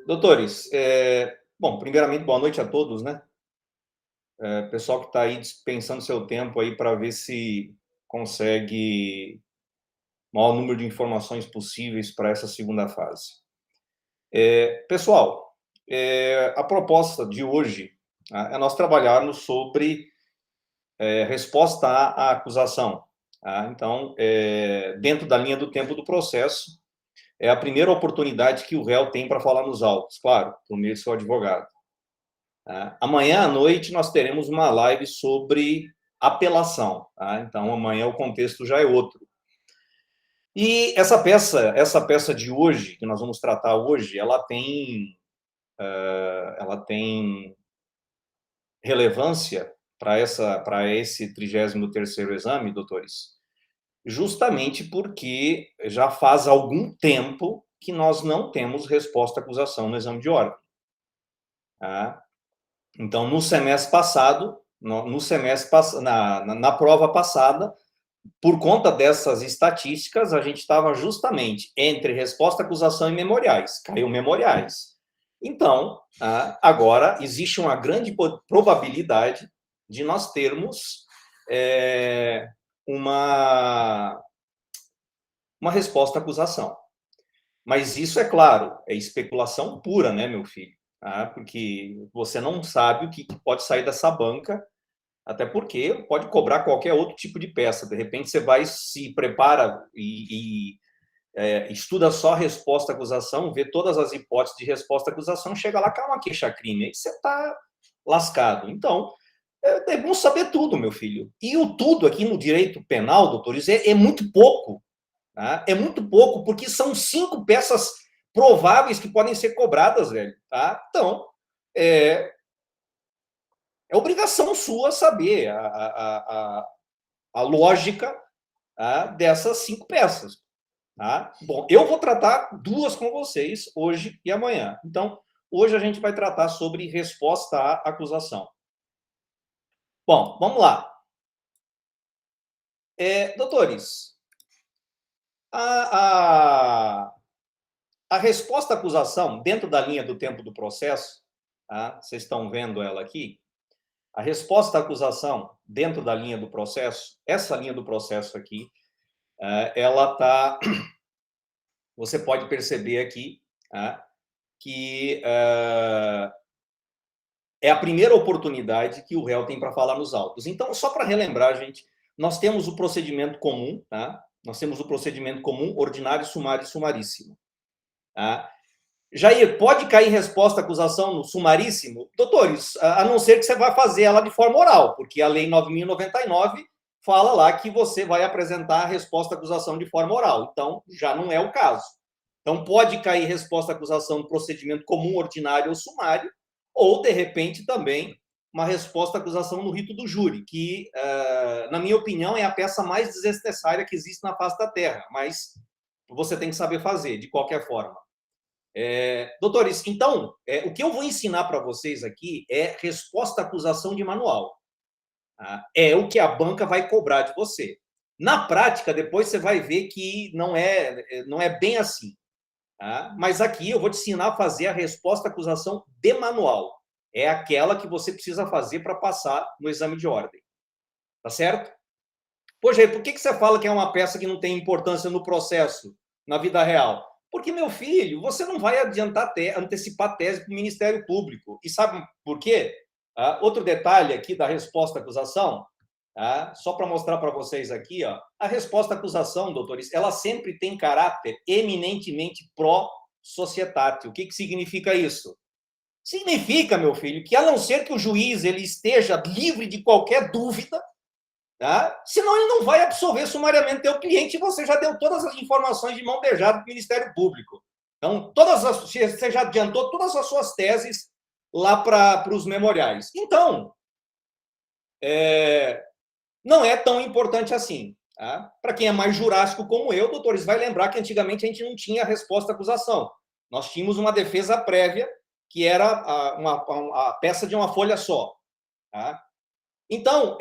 Doutores, bom, primeiramente, boa noite a todos, né? Pessoal que está aí dispensando seu tempo aí para ver se consegue o maior número de informações possíveis para essa segunda fase. Pessoal, a proposta de hoje é nós trabalharmos sobre resposta à acusação. Tá? Então, dentro da linha do tempo do processo, é a primeira oportunidade que o réu tem para falar nos autos, claro, por meio do seu advogado. Tá? Amanhã à noite nós teremos uma live sobre apelação. Tá? Então, amanhã o contexto já é outro. E essa peça de hoje, que nós vamos tratar hoje, ela tem relevância para esse 33º exame, doutores, justamente porque já faz algum tempo que nós não temos resposta à acusação no exame de ordem. Tá? Então, no semestre passado, na prova passada, por conta dessas estatísticas, a gente estava justamente entre resposta, acusação e memoriais. Caiu memoriais. Então, agora existe uma grande probabilidade de nós termos uma resposta à acusação. Mas isso, é claro, é especulação pura, né, meu filho? Porque você não sabe o que pode sair dessa banca, até porque pode cobrar qualquer outro tipo de peça. De repente, você vai, se prepara e estuda só a resposta à acusação, vê todas as hipóteses de resposta à acusação, chega lá, cai uma queixa-crime, aí você está lascado. Então, é bom saber tudo, meu filho. E o tudo aqui no direito penal, doutores, é muito pouco. Tá? É muito pouco, porque são 5 peças prováveis que podem ser cobradas, velho. Tá? Então, é obrigação sua saber a lógica dessas 5 peças. Tá? Bom, eu vou tratar 2 com vocês, hoje e amanhã. Então, hoje a gente vai tratar sobre resposta à acusação. Bom, vamos lá. Doutores, a resposta à acusação, dentro da linha do tempo do processo, tá? Vocês estão vendo ela aqui, a resposta à acusação, dentro da linha do processo, essa linha do processo aqui, ela está... Você pode perceber aqui que é a primeira oportunidade que o réu tem para falar nos autos. Então, só para relembrar, gente, nós temos o procedimento comum, tá? Nós temos o procedimento comum, ordinário, sumário e sumaríssimo. Tá? Jair, pode cair resposta à acusação no sumaríssimo? Doutores, a não ser que você vá fazer ela de forma oral, porque a Lei 9.099 fala lá que você vai apresentar a resposta à acusação de forma oral. Então, já não é o caso. Então, pode cair resposta à acusação no procedimento comum, ordinário ou sumário, ou, de repente, também uma resposta à acusação no rito do júri, que, na minha opinião, é a peça mais desnecessária que existe na face da Terra, mas você tem que saber fazer, de qualquer forma. Doutores, então, o que eu vou ensinar para vocês aqui é resposta à acusação de manual. Tá? É o que a banca vai cobrar de você. Na prática, depois você vai ver que não é bem assim. Tá? Mas aqui eu vou te ensinar a fazer a resposta à acusação de manual. É aquela que você precisa fazer para passar no exame de ordem. Tá certo? Poxa, por que você fala que é uma peça que não tem importância no processo, na vida real? Porque, meu filho, você não vai antecipar tese para o Ministério Público. E sabe por quê? Outro detalhe aqui da resposta à acusação, só para mostrar para vocês aqui, a resposta à acusação, doutores, ela sempre tem caráter eminentemente pró-societate. O que significa isso? Significa, meu filho, que a não ser que o juiz ele esteja livre de qualquer dúvida, tá? Senão ele não vai absolver sumariamente teu cliente e você já deu todas as informações de mão beijada para o Ministério Público. Então, você já adiantou todas as suas teses lá para os memoriais. Então, não é tão importante assim. Tá? Para quem é mais jurássico como eu, doutores, vai lembrar que antigamente a gente não tinha resposta à acusação. Nós tínhamos uma defesa prévia, que era a peça de uma folha só. Tá? Então,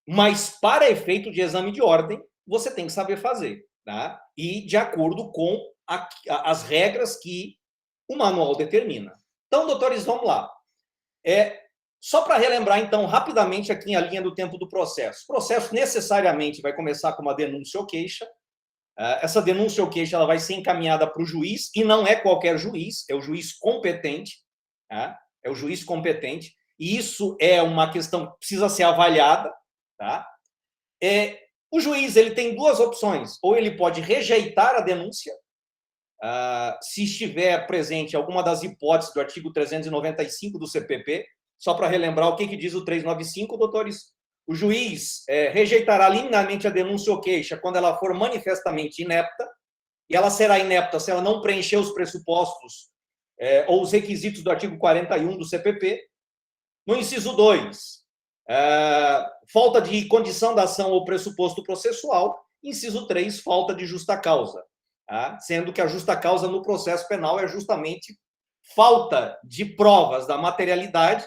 mas para efeito de exame de ordem, você tem que saber fazer. Tá? E de acordo com as regras que O manual determina. Então, doutores, vamos lá. Só para relembrar, então, rapidamente aqui a linha do tempo do processo. O processo necessariamente vai começar com uma denúncia ou queixa. Essa denúncia ou queixa ela vai ser encaminhada para o juiz, e não é qualquer juiz, é o juiz competente. Tá? É o juiz competente. E isso é uma questão que precisa ser avaliada. Tá? O juiz ele tem duas opções. Ou ele pode rejeitar a denúncia, se estiver presente alguma das hipóteses do artigo 395 do CPP. Só para relembrar o que diz o 395, doutores. O juiz rejeitará liminarmente a denúncia ou queixa quando ela for manifestamente inepta, e ela será inepta se ela não preencher os pressupostos ou os requisitos do artigo 41 do CPP. No inciso 2, falta de condição da ação ou pressuposto processual. Inciso 3, falta de justa causa. Sendo que a justa causa no processo penal é justamente falta de provas da materialidade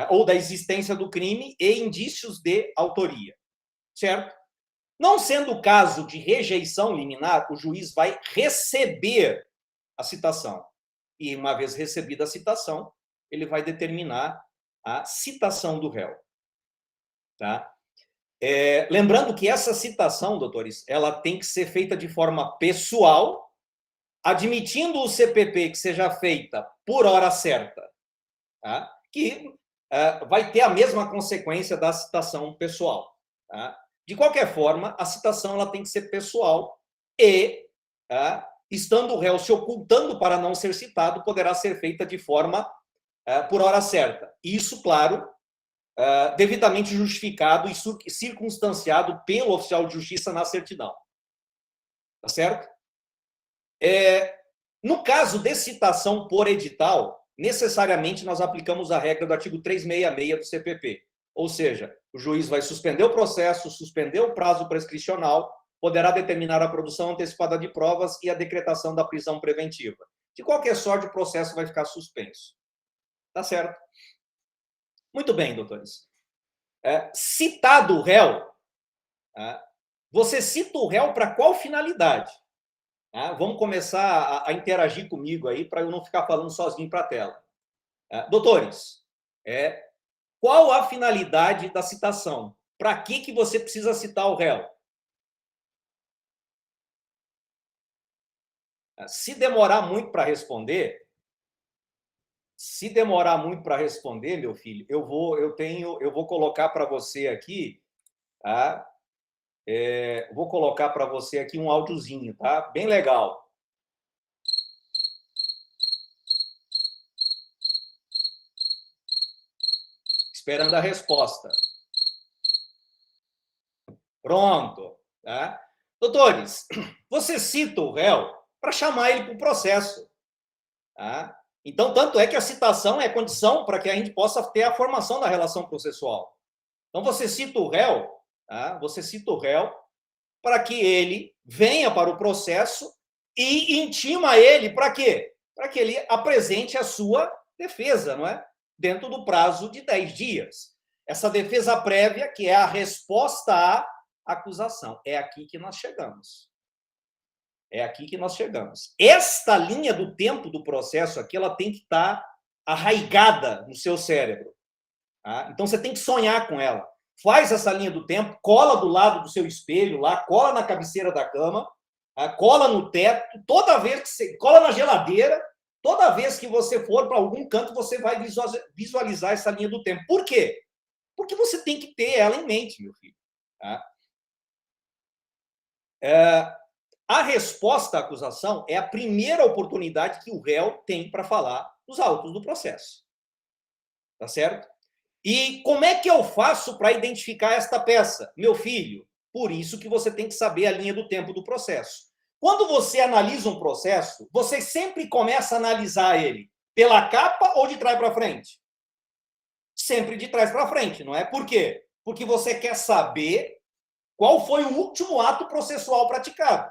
ou da existência do crime e indícios de autoria, certo? Não sendo o caso de rejeição liminar, o juiz vai receber a citação. E, uma vez recebida a citação, ele vai determinar a citação do réu. Tá? Lembrando que essa citação, doutores, ela tem que ser feita de forma pessoal, admitindo o CPP que seja feita por hora certa, tá? Que vai ter a mesma consequência da citação pessoal. Tá? De qualquer forma, a citação ela tem que ser pessoal e, estando o réu se ocultando para não ser citado, poderá ser feita de forma por hora certa. Isso, claro, devidamente justificado e circunstanciado pelo oficial de justiça na certidão. Tá certo? No caso de citação por edital, necessariamente nós aplicamos a regra do artigo 366 do CPP. Ou seja, o juiz vai suspender o processo, suspender o prazo prescricional, poderá determinar a produção antecipada de provas e a decretação da prisão preventiva. De qualquer sorte, o processo vai ficar suspenso. Tá certo? Muito bem, doutores. Citado o réu, você cita o réu para qual finalidade? Vamos começar a interagir comigo aí para eu não ficar falando sozinho para a tela. Doutores, qual a finalidade da citação? Para que você precisa citar o réu? Se demorar muito para responder, meu filho, eu vou colocar para você aqui, tá? Vou colocar para você aqui um áudiozinho, tá? Bem legal. Esperando a resposta. Pronto. Tá? Doutores, você cita o réu para chamar ele para o processo. Tá? Então, tanto é que a citação é condição para que a gente possa ter a formação da relação processual. Então, você cita o réu, tá? Você cita o réu para que ele venha para o processo e intima ele para quê? Para que ele apresente a sua defesa, não é? Dentro do prazo de 10 dias. Essa defesa prévia, que é a resposta à acusação. É aqui que nós chegamos. Esta linha do tempo do processo aqui, ela tem que estar arraigada no seu cérebro. Tá? Então, você tem que sonhar com ela. Faz essa linha do tempo, cola do lado do seu espelho lá, cola na cabeceira da cama, cola no teto, toda vez que você cola na geladeira, toda vez que você for para algum canto, você vai visualizar essa linha do tempo. Por quê? Porque você tem que ter ela em mente, meu filho. Tá? A resposta à acusação é a primeira oportunidade que o réu tem para falar os autos do processo. Tá certo? E como é que eu faço para identificar esta peça? Meu filho, por isso que você tem que saber a linha do tempo do processo. Quando você analisa um processo, você sempre começa a analisar ele pela capa ou de trás para frente? Sempre de trás para frente, não é? Por quê? Porque você quer saber qual foi o último ato processual praticado.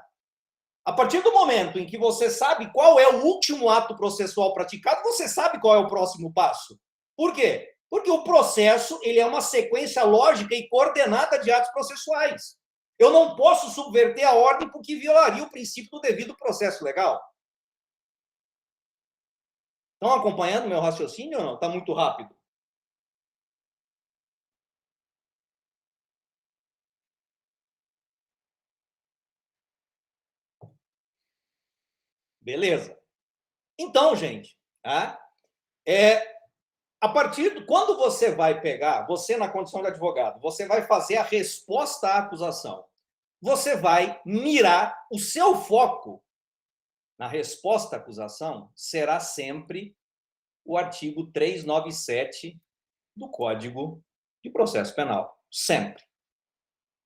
A partir do momento em que você sabe qual é o último ato processual praticado, você sabe qual é o próximo passo. Por quê? Porque o processo ele é uma sequência lógica e coordenada de atos processuais. Eu não posso subverter a ordem porque violaria o princípio do devido processo legal. Estão acompanhando meu raciocínio ou não? Está muito rápido? Beleza. Então, gente, tá? A partir de quando você vai pegar, você na condição de advogado, você vai fazer a resposta à acusação. Você vai mirar o seu foco na resposta à acusação será sempre o artigo 397 do Código de Processo Penal. Sempre.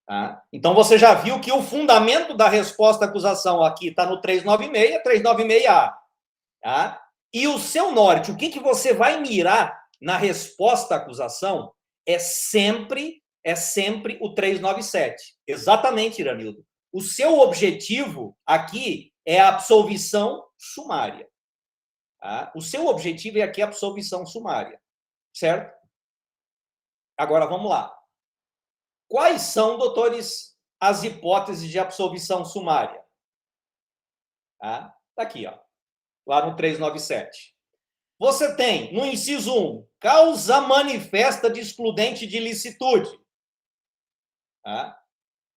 Tá? Então, você já viu que o fundamento da resposta à acusação aqui está no 396, 396A. Tá? E o seu norte, o que você vai mirar na resposta à acusação é sempre o 397. Exatamente, Iranildo. O seu objetivo aqui é a absolvição sumária. Tá? O seu objetivo é aqui a absolvição sumária. Certo? Agora, vamos lá. Quais são, doutores, as hipóteses de absolvição sumária? Tá aqui, ó, lá no 397. Você tem, no inciso 1, causa manifesta de excludente de ilicitude. Tá?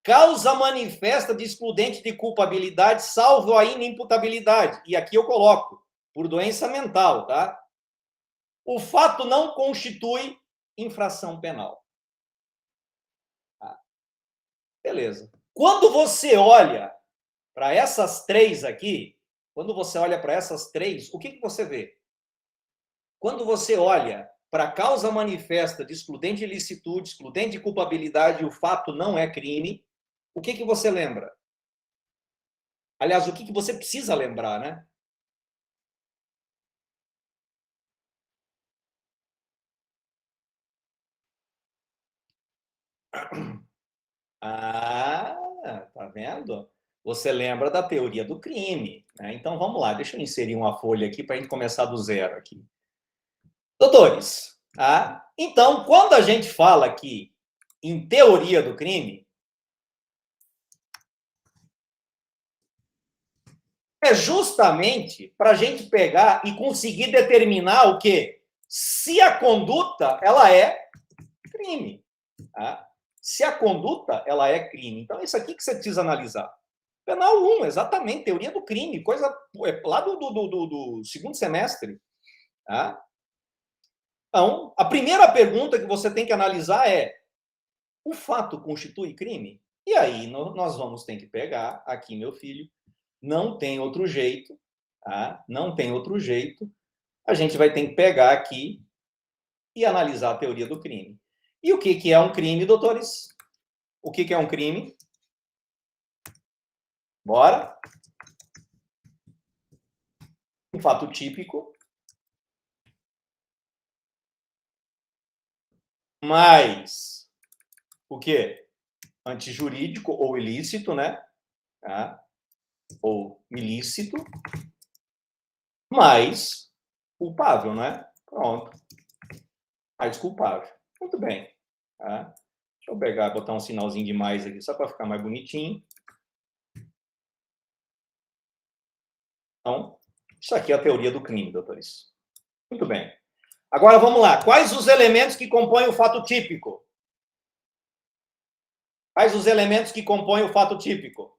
Causa manifesta de excludente de culpabilidade, salvo a inimputabilidade. E aqui eu coloco, por doença mental, tá? O fato não constitui infração penal. Tá? Beleza. Quando você olha para essas três aqui, o que você vê? Quando você olha para a causa manifesta de excludente de ilicitude, excludente de culpabilidade e o fato não é crime, o que você lembra? Aliás, o que você precisa lembrar, né? Ah, tá vendo? Você lembra da teoria do crime, né? Então, vamos lá, deixa eu inserir uma folha aqui para a gente começar do zero aqui. Doutores, tá? Então, quando a gente fala aqui em teoria do crime, é justamente para a gente pegar e conseguir determinar o quê? Se a conduta ela é crime. Tá? Se a conduta ela é crime. Então, isso aqui que você precisa analisar. Penal 1, exatamente, teoria do crime, coisa lá do segundo semestre. Tá? Então, a primeira pergunta que você tem que analisar é: o fato constitui crime? E aí nós vamos ter que pegar aqui, meu filho, não tem outro jeito, tá? Não tem outro jeito. A gente vai ter que pegar aqui e analisar a teoria do crime. E o que é um crime, doutores? O que é um crime? Bora? Um fato típico. Mais o quê? Antijurídico ou ilícito, né? Tá? Ou ilícito. Mais culpável, né? Pronto. Mais culpável. Muito bem. Tá? Deixa eu pegar, botar um sinalzinho de mais aqui, só para ficar mais bonitinho. Então, isso aqui é a teoria do crime, doutores. Muito bem. Agora, vamos lá. Quais os elementos que compõem o fato típico? Quais os elementos que compõem o fato típico?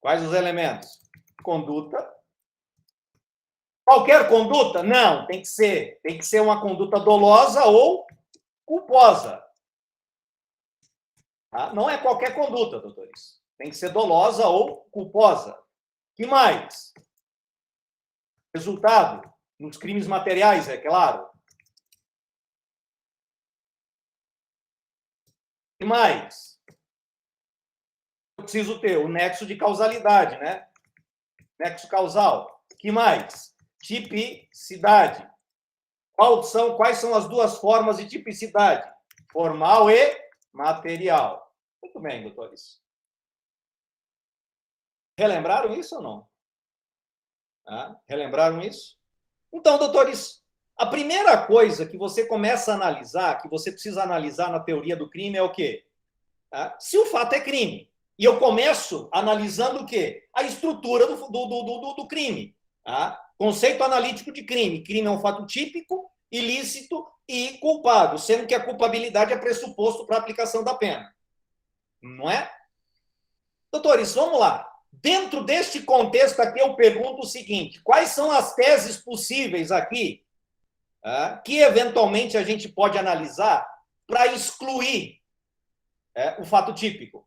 Quais os elementos? Conduta. Qualquer conduta? Não, tem que ser uma conduta dolosa ou culposa. Tá? Não é qualquer conduta, doutores. Tem que ser dolosa ou culposa. Que mais? Resultado, nos crimes materiais, é claro. Que mais? Eu preciso ter o nexo de causalidade, né? Nexo causal. Que mais? Tipicidade. Quais são as duas formas de tipicidade? Formal e material. Muito bem, doutores. Relembraram isso ou não? Relembraram isso? Então, doutores, a primeira coisa que você começa a analisar, que você precisa analisar na teoria do crime é o quê? Se o fato é crime. E eu começo analisando o quê? A estrutura do crime. Tá? Conceito analítico de crime. Crime é um fato típico, ilícito e culpado, sendo que a culpabilidade é pressuposto para a aplicação da pena. Não é? Doutores, vamos lá. Dentro deste contexto aqui, eu pergunto o seguinte: quais são as teses possíveis aqui que, eventualmente, a gente pode analisar para excluir o fato típico?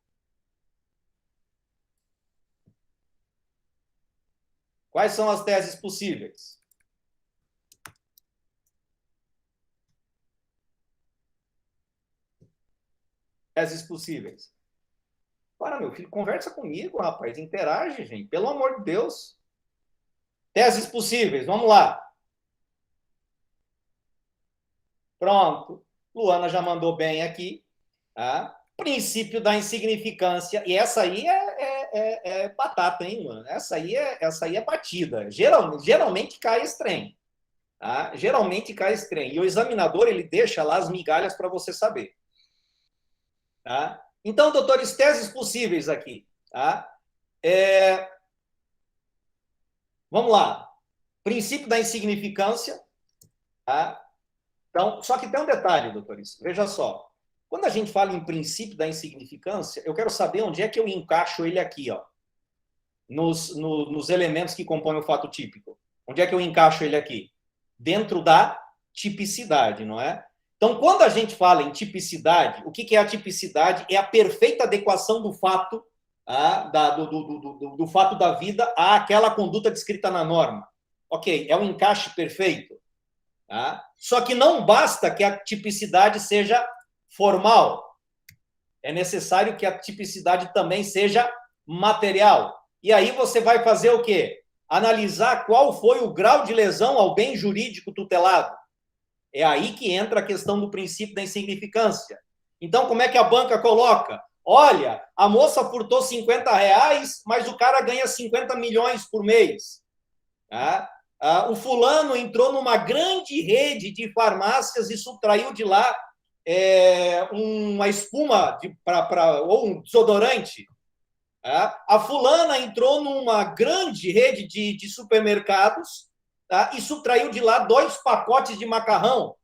Quais são as teses possíveis? Teses possíveis. Para, meu filho, conversa comigo, rapaz. Interage, gente. Pelo amor de Deus. Teses possíveis. Vamos lá. Pronto. Luana já mandou bem aqui. Tá? Princípio da insignificância. E essa aí é batata, hein, mano? Essa aí é batida. Geralmente cai esse trem. Tá? Geralmente cai esse trem. E o examinador, ele deixa lá as migalhas para você saber. Tá? Então, doutores, teses possíveis aqui. Tá? Vamos lá. Princípio da insignificância. Tá? Então, só que tem um detalhe, doutores. Veja só. Quando a gente fala em princípio da insignificância, eu quero saber onde é que eu encaixo ele aqui, ó, nos elementos que compõem o fato típico. Onde é que eu encaixo ele aqui? Dentro da tipicidade, não é? Então, quando a gente fala em tipicidade, o que é a tipicidade? É a perfeita adequação do fato, do fato da vida àquela conduta descrita na norma. Ok, é um encaixe perfeito. Tá? Só que não basta que a tipicidade seja formal. É necessário que a tipicidade também seja material. E aí você vai fazer o quê? Analisar qual foi o grau de lesão ao bem jurídico tutelado. É aí que entra a questão do princípio da insignificância. Então, como é que a banca coloca? Olha, a moça furtou R$50, mas o cara ganha 50 milhões por mês. Tá? O fulano entrou numa grande rede de farmácias e subtraiu de lá uma espuma ou um desodorante. A fulana entrou numa grande rede de supermercados e subtraiu de lá 2 pacotes de macarrão.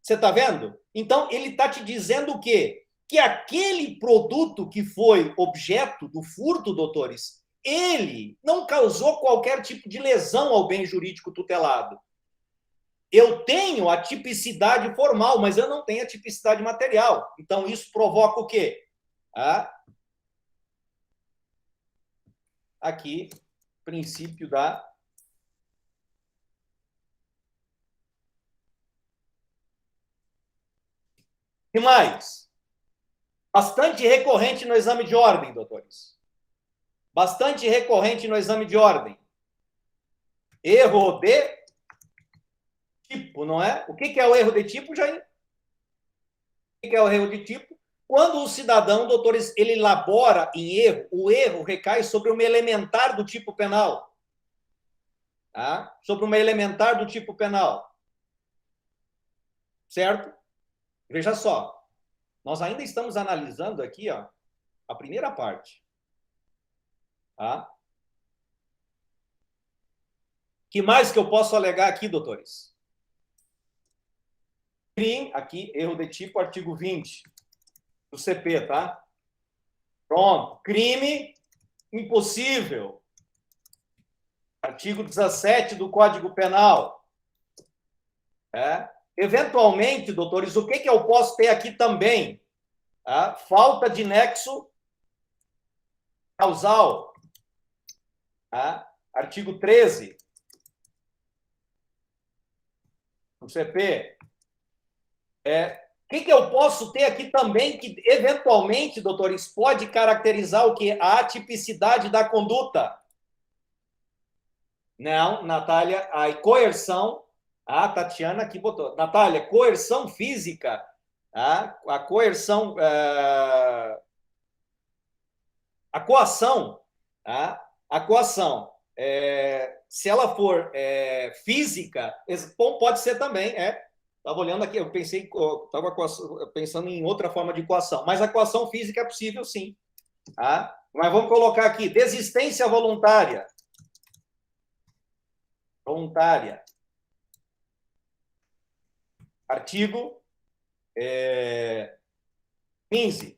Você está vendo? Então, ele está te dizendo o quê? Que aquele produto que foi objeto do furto, doutores, ele não causou qualquer tipo de lesão ao bem jurídico tutelado. Eu tenho a tipicidade formal, mas eu não tenho a tipicidade material. Então, isso provoca o quê? Aqui, princípio da... E mais? Bastante recorrente no exame de ordem, doutores. Bastante recorrente no exame de ordem. Erro de tipo, não é? O que é o erro de tipo, Jair? O que é o erro de tipo? Quando o cidadão, doutores, ele elabora em erro, o erro recai sobre uma elementar do tipo penal. Tá? Sobre uma elementar do tipo penal. Certo? Veja só. Nós ainda estamos analisando aqui, ó, a primeira parte. Tá? Que mais que eu posso alegar aqui, doutores? Crime, aqui, erro de tipo, artigo 20 do CP, tá? Pronto. Crime impossível. Artigo 17 do Código Penal. Eventualmente, doutores, o que eu posso ter aqui também? Falta de nexo causal. Artigo 13 do CP. O que eu posso ter aqui também que, eventualmente, doutores, pode caracterizar o quê? A atipicidade da conduta. Não, Natália, a coerção, a Tatiana aqui botou. Natália, coerção física, a coerção, a coação, a coação, se ela for física, pode ser também, Estava olhando aqui, eu pensei, estava pensando em outra forma de coação, mas a coação física é possível, sim. Tá? Mas vamos colocar aqui, desistência voluntária. Voluntária. Artigo 15.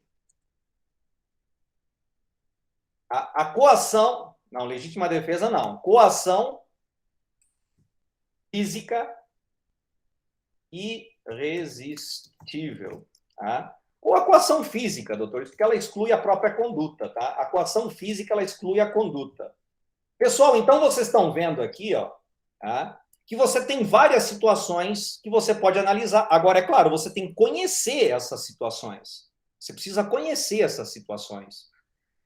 A coação, não, legítima defesa não, coação física irresistível. Tá? Ou a coação física, doutor, porque ela exclui a própria conduta. Tá? A coação física, ela exclui a conduta. Pessoal, então vocês estão vendo aqui, ó, tá? Que você tem várias situações que você pode analisar. Agora, é claro, você tem que conhecer essas situações. Você precisa conhecer essas situações.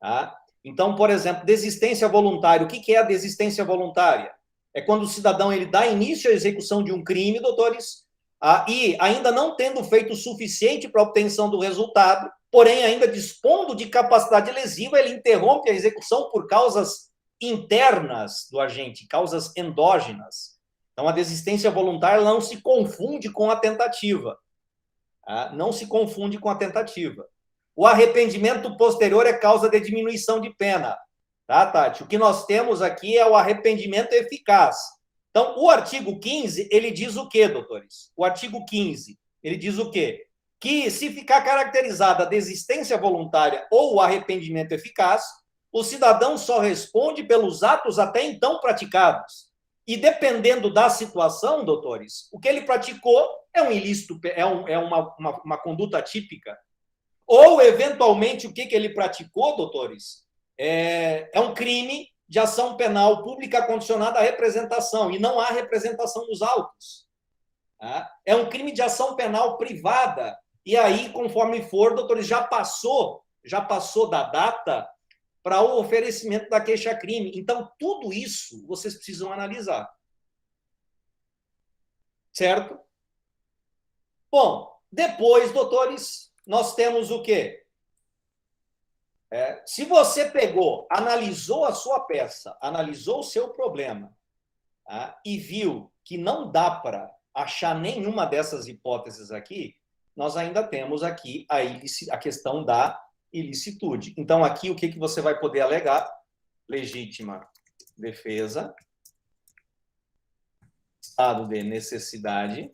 Tá? Então, por exemplo, desistência voluntária. O que é a desistência voluntária? É quando o cidadão ele dá início à execução de um crime, doutores, e ainda não tendo feito o suficiente para a obtenção do resultado, porém ainda dispondo de capacidade lesiva, ele interrompe a execução por causas internas do agente, causas endógenas. Então, a desistência voluntária não se confunde com a tentativa. Tá? Não se confunde com a tentativa. O arrependimento posterior é causa de diminuição de pena. Tá, Tati? O que nós temos aqui é o arrependimento eficaz. Então, o artigo 15, ele diz o quê, doutores? O artigo 15, ele diz o quê? Que se ficar caracterizada a desistência voluntária ou o arrependimento eficaz, o cidadão só responde pelos atos até então praticados. E dependendo da situação, doutores, o que ele praticou é um ilícito, é uma conduta típica. Ou, eventualmente, o que ele praticou, doutores, é um crime de ação penal pública condicionada à representação, e não há representação nos autos. Tá? É um crime de ação penal privada, e aí, conforme for, doutores, já passou da data para o oferecimento da queixa-crime. Então, tudo isso vocês precisam analisar. Certo? Bom, depois, doutores, nós temos o quê? Se você pegou, analisou a sua peça, analisou o seu problema, tá? E viu que não dá para achar nenhuma dessas hipóteses aqui, nós ainda temos aqui a questão da ilicitude. Então, aqui, o que você vai poder alegar? Legítima defesa, estado de necessidade,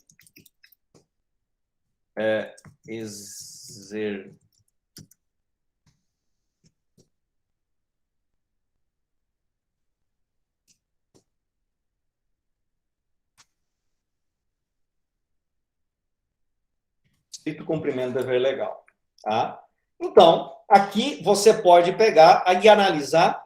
estrito cumprimento do dever legal. Tá? Então, aqui você pode pegar e analisar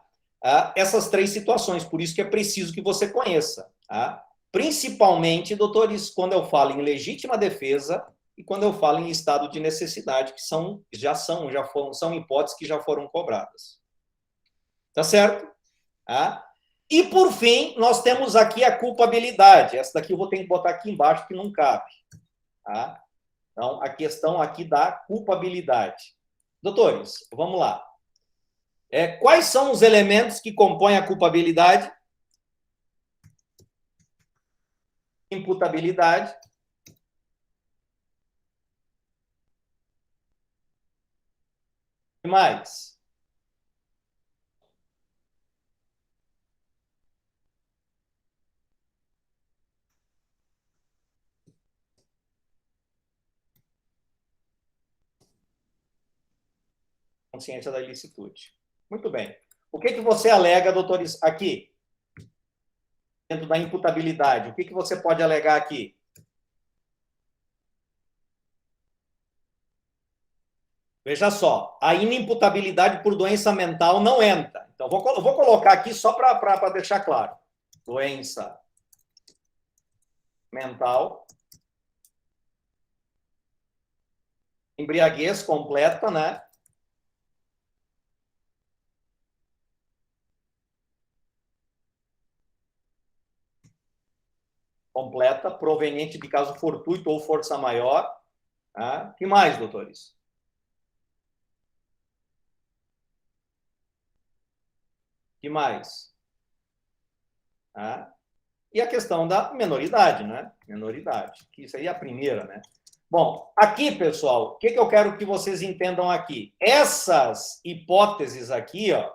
essas três situações, por isso que é preciso que você conheça. Tá? Principalmente, doutores, quando eu falo em legítima defesa e quando eu falo em estado de necessidade, que são hipóteses que já foram cobradas. Tá certo? Tá? E, por fim, nós temos aqui a culpabilidade. Essa daqui eu vou ter que botar aqui embaixo, que não cabe. Tá? Então, a questão aqui da culpabilidade. Doutores, vamos lá. Quais são os elementos que compõem a culpabilidade? Imputabilidade. E mais? Consciência da ilicitude. Muito bem. O que você alega, doutores, aqui? Dentro da imputabilidade, o que você pode alegar aqui? Veja só, a inimputabilidade por doença mental não entra. Então, vou colocar aqui só para deixar claro. Doença mental, embriaguez completa, né? Completa, proveniente de caso fortuito ou força maior. Tá? Que mais, doutores? Que mais? Tá? e a questão da menoridade, né? Menoridade, que isso aí é a primeira, né? Bom, aqui, pessoal, o que eu quero que vocês entendam aqui? Essas hipóteses aqui, ó,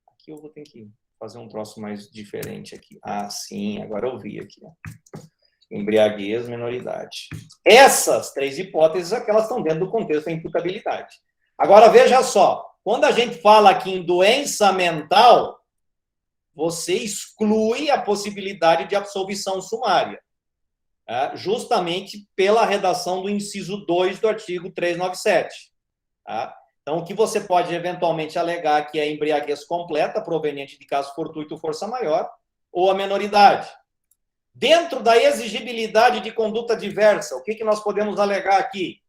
aqui eu vou ter que fazer um troço mais diferente aqui. Ah, sim, agora eu vi aqui, ó. Embriaguez, menoridade. Essas três hipóteses aqui, elas estão dentro do contexto da imputabilidade. Agora, veja só, quando a gente fala aqui em doença mental, você exclui a possibilidade de absolvição sumária, tá? Justamente pela redação do inciso 2 do artigo 397. Tá? Então, o que você pode eventualmente alegar que é embriaguez completa, proveniente de caso fortuito ou força maior, ou a menoridade. Dentro da exigibilidade de conduta diversa, o que nós podemos alegar aqui?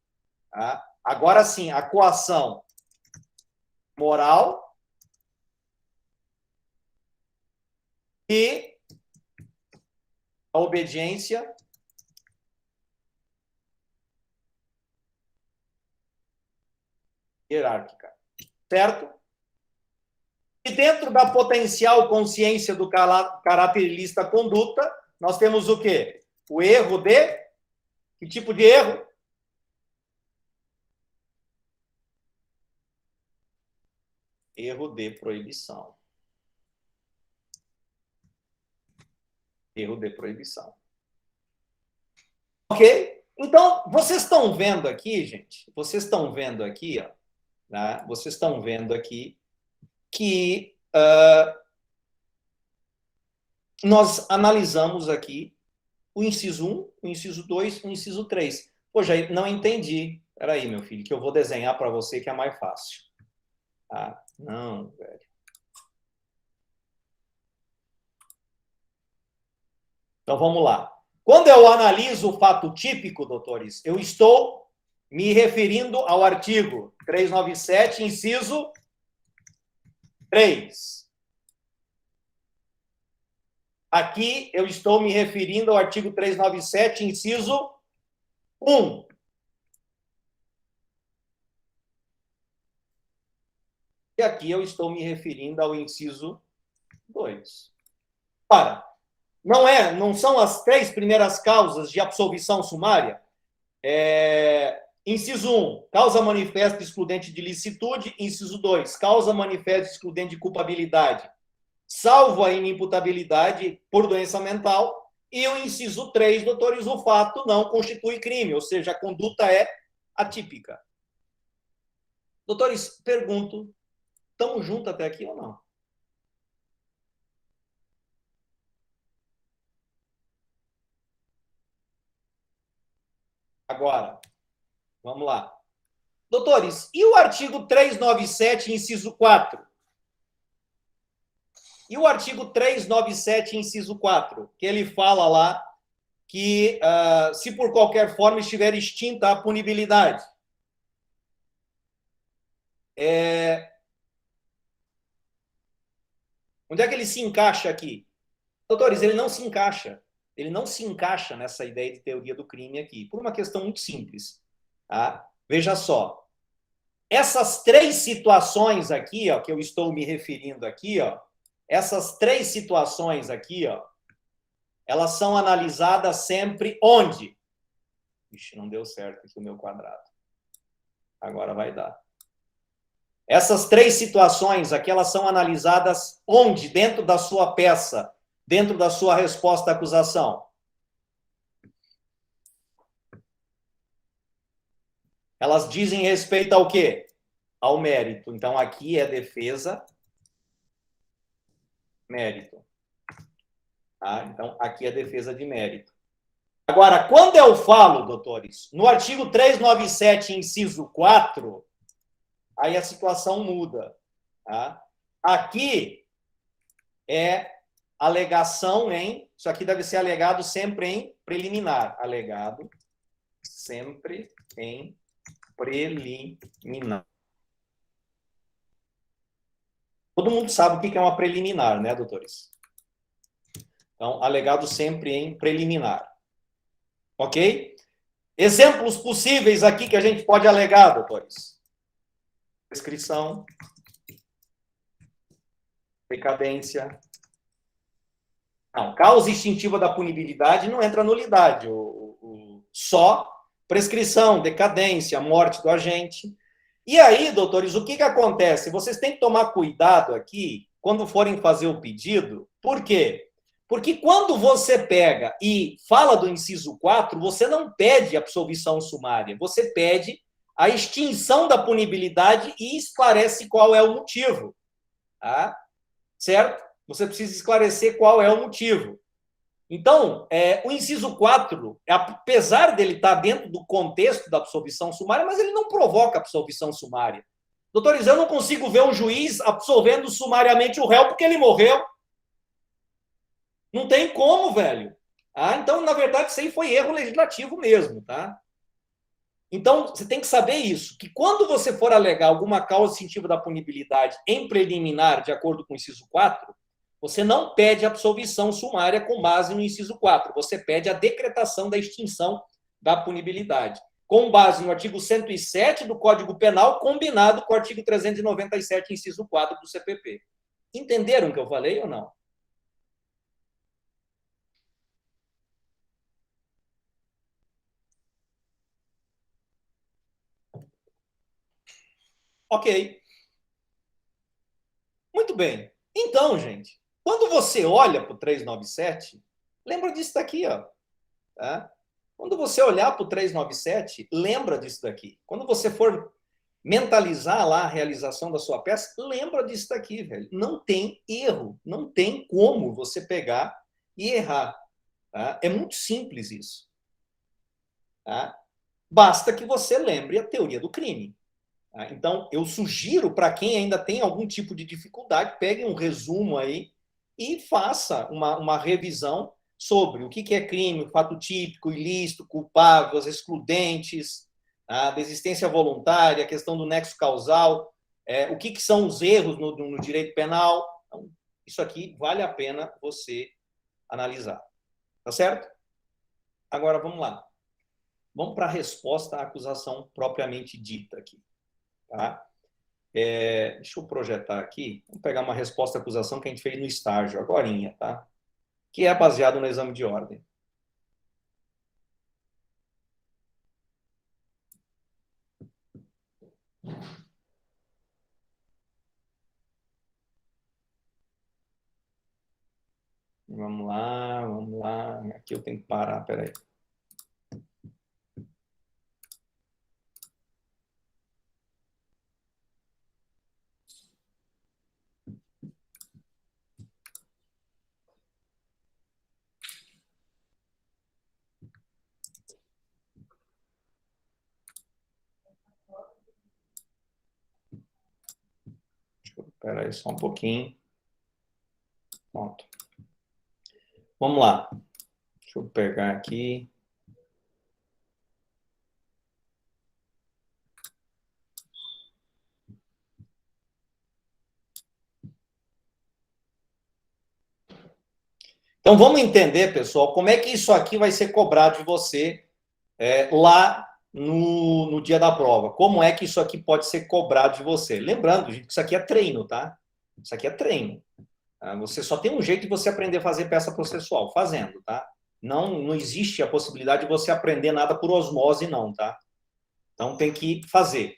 Tá? Agora sim, a coação moral e a obediência hierárquica. Certo? E dentro da potencial consciência do caráter ilícita conduta, nós temos o quê? O erro de... Que tipo de erro? Erro de proibição. Erro de proibição. Ok? Então, vocês estão vendo aqui, gente, vocês estão vendo aqui, ó, né? Vocês estão vendo aqui que nós analisamos aqui o inciso 1, o inciso 2, o inciso 3. Pô, já não entendi. Espera aí, meu filho, que eu vou desenhar para você que é mais fácil. Ah, não, velho. Então, vamos lá. Quando eu analiso o fato típico, doutores, eu estou me referindo ao artigo 397, inciso 3. Aqui eu estou me referindo ao artigo 397, inciso 1. E aqui eu estou me referindo ao inciso 2. Ora, não são as três primeiras causas de absolvição sumária? Inciso 1, causa manifesta excludente de licitude. Inciso 2, causa manifesta excludente de culpabilidade, salvo a inimputabilidade por doença mental. E o inciso 3, doutores, o fato não constitui crime, ou seja, a conduta é atípica. Doutores, pergunto, estamos juntos até aqui ou não? Agora, vamos lá. Doutores, e o artigo 397, inciso 4? E o artigo 397, inciso 4, que ele fala lá que, se por qualquer forma estiver extinta a punibilidade. Onde é que ele se encaixa aqui? Doutores, ele não se encaixa. Ele não se encaixa nessa ideia de teoria do crime aqui, por uma questão muito simples. Tá? Veja só. Essas três situações aqui, ó, que eu estou me referindo aqui, ó, essas três situações aqui, ó, elas são analisadas sempre onde? Ixi, não deu certo aqui o meu quadrado. Agora vai dar. Essas três situações aqui, elas são analisadas onde? Dentro da sua peça, dentro da sua resposta à acusação. Elas dizem respeito ao quê? Ao mérito. Então, aqui é defesa, mérito. Tá? Então, aqui é defesa de mérito. Agora, quando eu falo, doutores, no artigo 397, inciso 4, aí a situação muda. Tá? Aqui é alegação em... Isso aqui deve ser alegado sempre em preliminar. Alegado sempre em preliminar. Todo mundo sabe o que é uma preliminar, né, doutores? Então, alegado sempre em preliminar. Ok? Exemplos possíveis aqui que a gente pode alegar, doutores. Prescrição, decadência, Não, causa extintiva da punibilidade não entra nulidade. Só prescrição, decadência, morte do agente. E aí, doutores, o que acontece? Vocês têm que tomar cuidado aqui quando forem fazer o pedido. Por quê? Porque quando você pega e fala do inciso 4, você não pede absolvição sumária, você pede a extinção da punibilidade e esclarece qual é o motivo. Tá? Certo? Você precisa esclarecer qual é o motivo. Então, o inciso 4, apesar dele estar dentro do contexto da absolvição sumária, mas ele não provoca absolvição sumária. Doutores, eu não consigo ver um juiz absolvendo sumariamente o réu porque ele morreu. Não tem como, velho. Então, na verdade, isso aí foi erro legislativo mesmo, tá? Então, você tem que saber isso, que quando você for alegar alguma causa extintiva da punibilidade em preliminar, de acordo com o inciso 4, você não pede absolvição sumária com base no inciso 4, você pede a decretação da extinção da punibilidade, com base no artigo 107 do Código Penal, combinado com o artigo 397, inciso 4 do CPP. Entenderam o que eu falei ou não? Ok. Muito bem. Então, gente, quando você olha para o 397, lembra disso daqui, ó. Tá? Quando você olhar para o 397, lembra disso daqui. Quando você for mentalizar lá a realização da sua peça, lembra disso daqui, velho. Não tem erro, não tem como você pegar e errar. Tá? É muito simples isso. Tá? Basta que você lembre a teoria do crime. Tá? Então, eu sugiro para quem ainda tem algum tipo de dificuldade, pegue um resumo aí e faça uma revisão sobre o que é crime, o fato típico, ilícito, culpável, as excludentes, a desistência voluntária, a questão do nexo causal, o que são os erros no direito penal. Então, isso aqui vale a pena você analisar. Tá certo? Agora, vamos lá. Vamos para a resposta à acusação propriamente dita aqui. Tá? Deixa eu projetar aqui. Vamos pegar uma resposta à acusação que a gente fez no estágio, agorinha, tá? Que é baseado no exame de ordem. Vamos lá, vamos lá. Aqui eu tenho que parar, peraí. Peraí, só um pouquinho. Pronto. Vamos lá. Deixa eu pegar aqui. Então, vamos entender, pessoal, como é que isso aqui vai ser cobrado de você lá no dia da prova. Como é que isso aqui pode ser cobrado de você? Lembrando, gente, que isso aqui é treino, tá? Isso aqui é treino. Você só tem um jeito de você aprender a fazer peça processual, fazendo, tá? Não existe a possibilidade de você aprender nada por osmose, não, tá? Então, tem que fazer.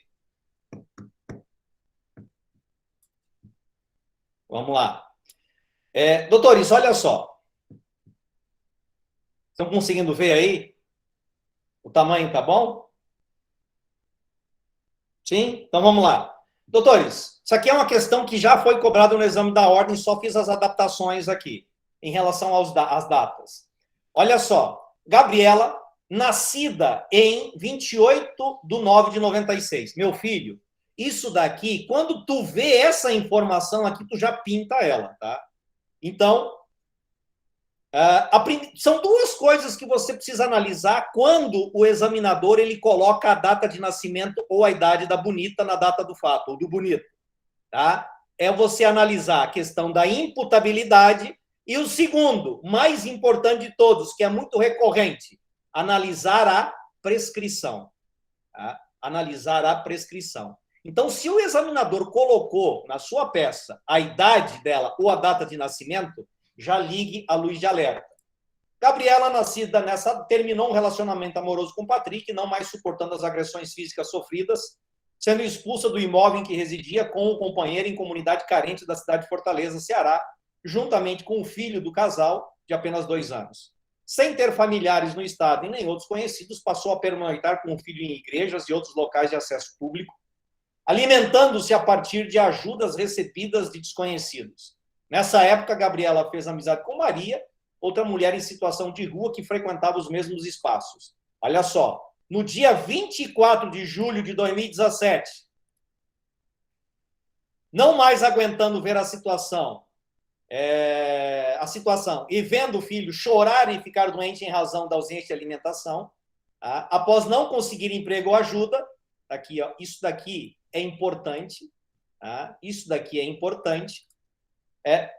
Vamos lá. Doutores, olha só. Estão conseguindo ver aí? O tamanho tá bom? Sim? Então, vamos lá. Doutores, isso aqui é uma questão que já foi cobrada no exame da ordem, só fiz as adaptações aqui, em relação às datas. Olha só, Gabriela, nascida em 28/9/96. Meu filho, isso daqui, quando tu vê essa informação aqui, tu já pinta ela, tá? Então, são duas coisas que você precisa analisar quando o examinador ele coloca a data de nascimento ou a idade da bonita na data do fato, ou do bonito. Tá? É você analisar a questão da imputabilidade e o segundo, mais importante de todos, que é muito recorrente, analisar a prescrição. Tá? Analisar a prescrição. Então, se o examinador colocou na sua peça a idade dela ou a data de nascimento, já ligue a luz de alerta. Gabriela, nascida nessa, terminou um relacionamento amoroso com Patrick, não mais suportando as agressões físicas sofridas, sendo expulsa do imóvel em que residia com o companheiro em comunidade carente da cidade de Fortaleza, Ceará, juntamente com o filho do casal, de apenas 2 anos. Sem ter familiares no estado e nem outros conhecidos, passou a pernoitar com o filho em igrejas e outros locais de acesso público, alimentando-se a partir de ajudas recebidas de desconhecidos. Nessa época, Gabriela fez amizade com Maria, outra mulher em situação de rua que frequentava os mesmos espaços. Olha só, no dia 24 de julho de 2017, não mais aguentando ver a situação e vendo o filho chorar e ficar doente em razão da ausência de alimentação, tá? Após não conseguir emprego ou ajuda, aqui, ó, isso daqui é importante, tá? Isso daqui é importante,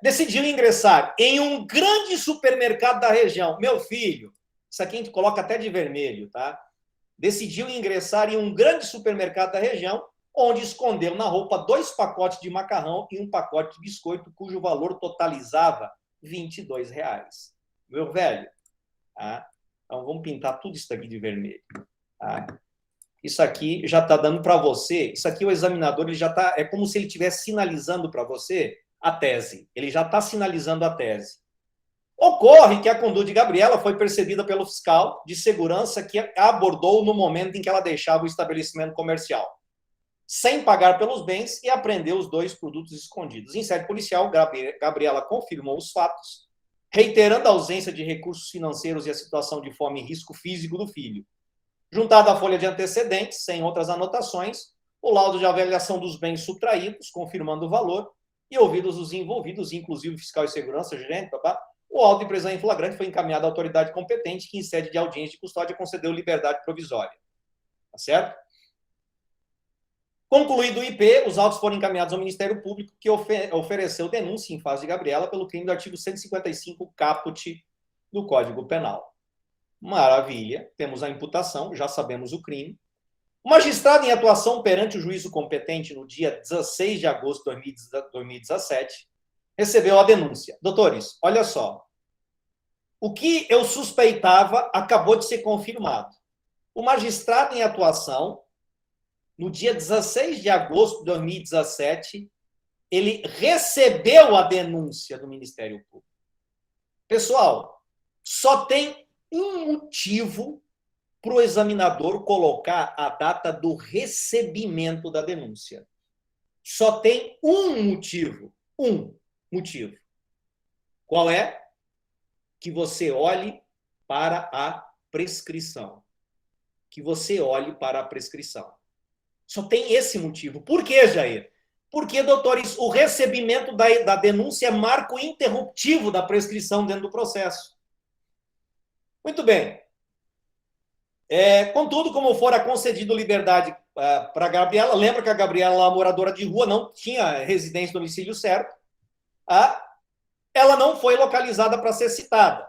decidiu ingressar em um grande supermercado da região. Meu filho, isso aqui a gente coloca até de vermelho, tá? Decidiu ingressar em um grande supermercado da região, onde escondeu na roupa 2 pacotes de macarrão e um pacote de biscoito, cujo valor totalizava R$22. Meu velho, tá? Então vamos pintar tudo isso aqui de vermelho. Tá? Isso aqui já está dando para você, isso aqui o examinador, ele já está, é como se ele estivesse sinalizando para você a tese. Ele já está sinalizando a tese. Ocorre que a conduta de Gabriela foi percebida pelo fiscal de segurança que a abordou no momento em que ela deixava o estabelecimento comercial, sem pagar pelos bens, e apreendeu os 2 produtos escondidos. Em sede policial, Gabriela confirmou os fatos, reiterando a ausência de recursos financeiros e a situação de fome e risco físico do filho. Juntada à folha de antecedentes, sem outras anotações, o laudo de avaliação dos bens subtraídos, confirmando o valor, e ouvidos os envolvidos, inclusive fiscal e segurança, gerente, o auto de prisão em flagrante foi encaminhado à autoridade competente, que, em sede de audiência de custódia, concedeu liberdade provisória. Tá certo? Concluído o IP, os autos foram encaminhados ao Ministério Público, que ofereceu denúncia em face de Gabriela pelo crime do artigo 155 caput do Código Penal. Maravilha, temos a imputação, já sabemos o crime. O magistrado em atuação perante o juízo competente no dia 16 de agosto de 2017 recebeu a denúncia. Doutores, olha só. O que eu suspeitava acabou de ser confirmado. O magistrado em atuação, no dia 16 de agosto de 2017, ele recebeu a denúncia do Ministério Público. Pessoal, só tem um motivo para o examinador colocar a data do recebimento da denúncia. Só tem um motivo. Um motivo. Qual é? Que você olhe para a prescrição. Que você olhe para a prescrição. Só tem esse motivo. Por quê, Jair? Porque, doutores, o recebimento da denúncia é marco interruptivo da prescrição dentro do processo. Muito bem. Contudo, como fora concedido liberdade para a Gabriela, lembra que a Gabriela, moradora de rua, não tinha residência, domicílio certo, ela não foi localizada para ser citada.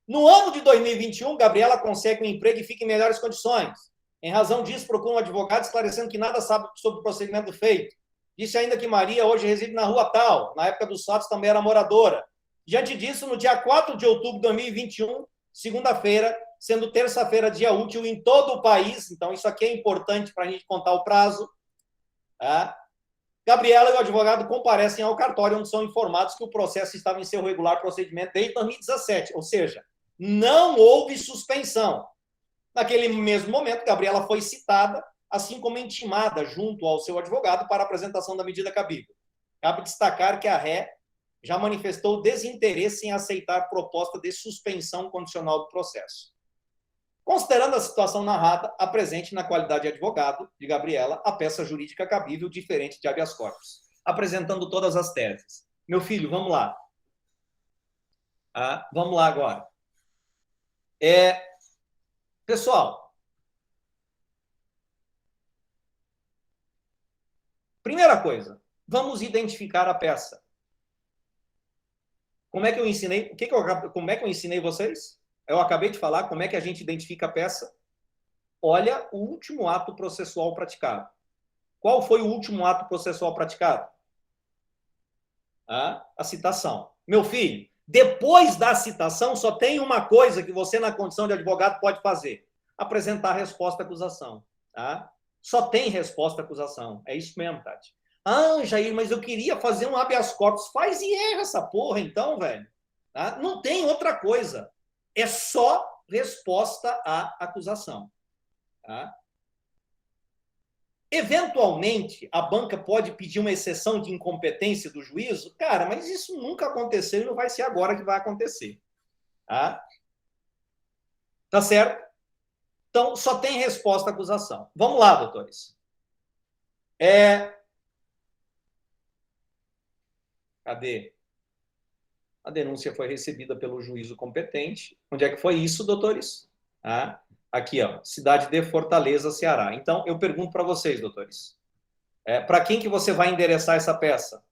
No ano de 2021, Gabriela consegue um emprego e fica em melhores condições. Em razão disso, procura um advogado esclarecendo que nada sabe sobre o procedimento feito. Disse ainda que Maria hoje reside na rua tal, na época dos fatos também era moradora. Diante disso, no dia 4 de outubro de 2021, segunda-feira, sendo terça-feira dia útil em todo o país, então isso aqui é importante para a gente contar o prazo, Gabriela e o advogado comparecem ao cartório, onde são informados que o processo estava em seu regular procedimento desde 2017, ou seja, não houve suspensão. Naquele mesmo momento, Gabriela foi citada, assim como intimada junto ao seu advogado para a apresentação da medida cabível. Cabe destacar que a ré já manifestou desinteresse em aceitar proposta de suspensão condicional do processo. Considerando a situação narrada, apresente na qualidade de advogado de Gabriela a peça jurídica cabível diferente de habeas corpus, apresentando todas as teses. Meu filho, vamos lá. Vamos lá agora. Pessoal, primeira coisa, vamos identificar a peça. Como é que eu ensinei? Como é que eu ensinei vocês? Eu acabei de falar como é que a gente identifica a peça. Olha o último ato processual praticado. Qual foi o último ato processual praticado? A citação. Meu filho, Depois da citação, só tem uma coisa que você, na condição de advogado, pode fazer: apresentar a resposta à acusação. Tá? Só tem resposta à acusação. É isso mesmo, Tati. Ah, Jair, mas eu queria fazer um habeas corpus. Faz e erra essa porra, então, velho. Tá? Não tem outra coisa. É só resposta à acusação. Tá? Eventualmente, a banca pode pedir uma exceção de incompetência do juízo? Cara, mas isso nunca aconteceu e não vai ser agora que vai acontecer. Tá, tá certo? Então, só tem resposta à acusação. Vamos lá, doutores. Cadê? A denúncia foi recebida pelo juízo competente. Onde é que foi isso, doutores? Aqui, ó, cidade de Fortaleza, Ceará. Então, eu pergunto para vocês, doutores. Para quem que você vai endereçar essa peça?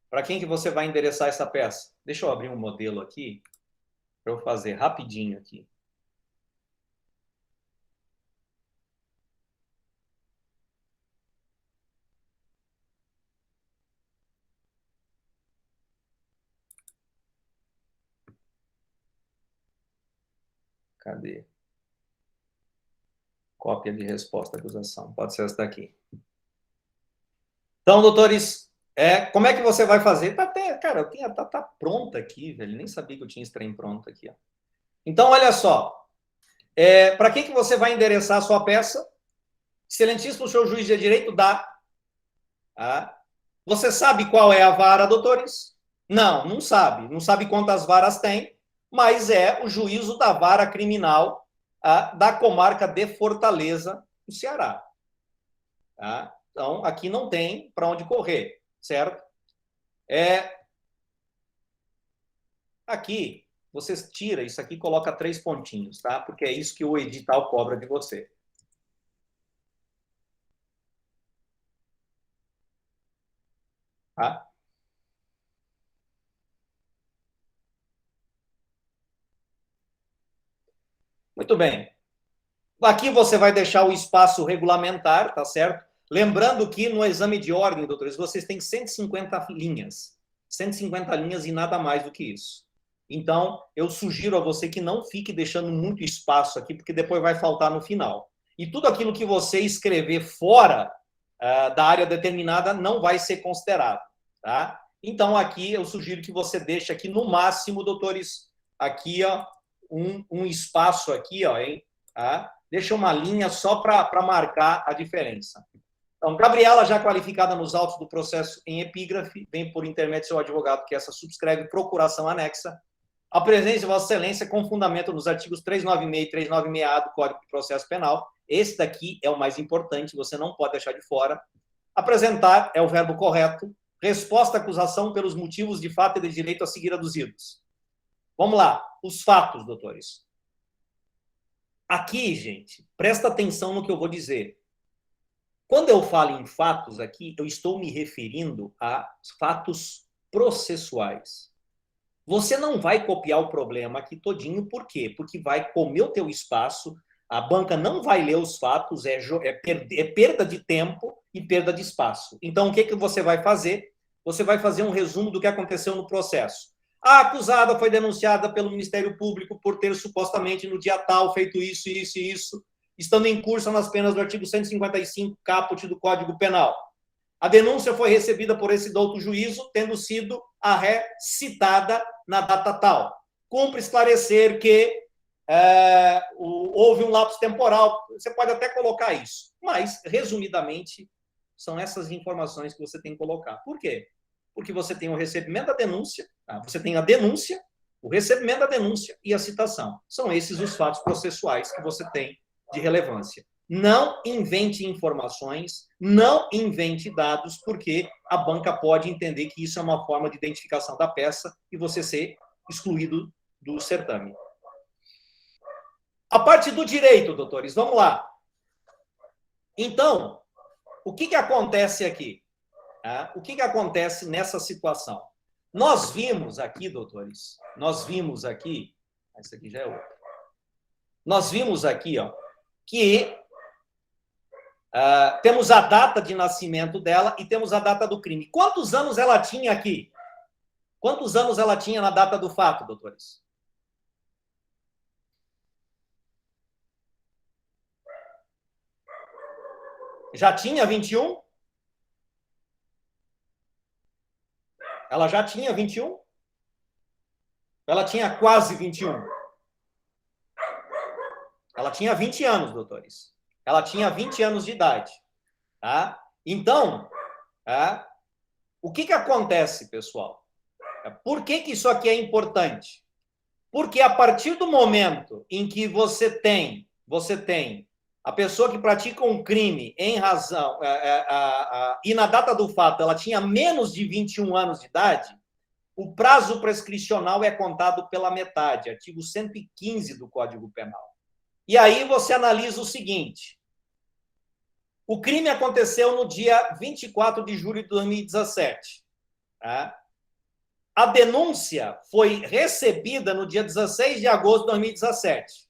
Para quem que você vai endereçar essa peça? Deixa eu abrir um modelo aqui para eu fazer rapidinho aqui. Cadê? Cópia de resposta à acusação. Pode ser essa daqui. Então, doutores, como é que você vai fazer? Cara, tá pronta aqui, velho. Nem sabia que eu tinha esse trem pronto aqui. Ó. Então, olha só. Para quem que você vai endereçar a sua peça? Excelentíssimo senhor juiz de direito, dá. Você sabe qual é a vara, doutores? Não, não sabe. Não sabe quantas varas tem, mas é o juízo da vara criminal da comarca de Fortaleza, no Ceará. Tá? Então, aqui não tem para onde correr, certo? Aqui, você tira isso aqui e coloca 3 pontinhos, tá? Porque é isso que o edital cobra de você. Tá? Muito bem. Aqui você vai deixar o espaço regulamentar, tá certo? Lembrando que no exame de ordem, doutores, vocês têm 150 linhas. 150 linhas e nada mais do que isso. Então, eu sugiro a você que não fique deixando muito espaço aqui, porque depois vai faltar no final. E tudo aquilo que você escrever fora da área determinada não vai ser considerado. Tá? Então, aqui eu sugiro que você deixe aqui no máximo, doutores, aqui ó, um espaço aqui, ó, hein? Tá? Deixa uma linha só para marcar a diferença. Então, Gabriela, já qualificada nos autos do processo em epígrafe, vem por intermédio do seu advogado, que essa subscreve procuração anexa, a presença de Vossa Excelência com fundamento nos artigos 396 e 396A do Código de Processo Penal. Esse daqui é o mais importante, você não pode deixar de fora. Apresentar é o verbo correto. Resposta à acusação pelos motivos de fato e de direito a seguir aduzidos. Vamos lá, os fatos, doutores. Aqui, gente, presta atenção no que eu vou dizer. Quando eu falo em fatos aqui, eu estou me referindo a fatos processuais. Você não vai copiar o problema aqui todinho, por quê? Porque vai comer o teu espaço, a banca não vai ler os fatos, é perda de tempo e perda de espaço. Então, o que você vai fazer? Você vai fazer um resumo do que aconteceu no processo. A acusada foi denunciada pelo Ministério Público por ter supostamente no dia tal feito isso, isso e isso, estando em curso nas penas do artigo 155 caput do Código Penal. A denúncia foi recebida por esse douto juízo, tendo sido a ré citada na data tal. Cumpre esclarecer que houve um lapso temporal. Você pode até colocar isso, mas, resumidamente, são essas informações que você tem que colocar. Por quê? Porque você tem o recebimento da denúncia, tá? Você tem a denúncia, o recebimento da denúncia e a citação. São esses os fatos processuais que você tem de relevância. Não invente informações, não invente dados, porque a banca pode entender que isso é uma forma de identificação da peça e você ser excluído do certame. A parte do direito, doutores, vamos lá. Então, o que acontece aqui? O que acontece nessa situação? Nós vimos aqui, doutores, esse aqui já é outro. Nós vimos aqui, ó, que temos a data de nascimento dela e temos a data do crime. Quantos anos ela tinha aqui? Quantos anos ela tinha na data do fato, doutores? Já tinha 21? Ela já tinha 21? Ela tinha quase 21. Ela tinha 20 anos, doutores. Ela tinha 20 anos de idade. Tá? Então, tá? O que acontece, pessoal? Por que isso aqui é importante? Porque a partir do momento em que você tem a pessoa que pratica um crime em razão e na data do fato ela tinha menos de 21 anos de idade, o prazo prescricional é contado pela metade, artigo 115 do Código Penal. E aí você analisa o seguinte: o crime aconteceu no dia 24 de julho de 2017. Tá? A denúncia foi recebida no dia 16 de agosto de 2017.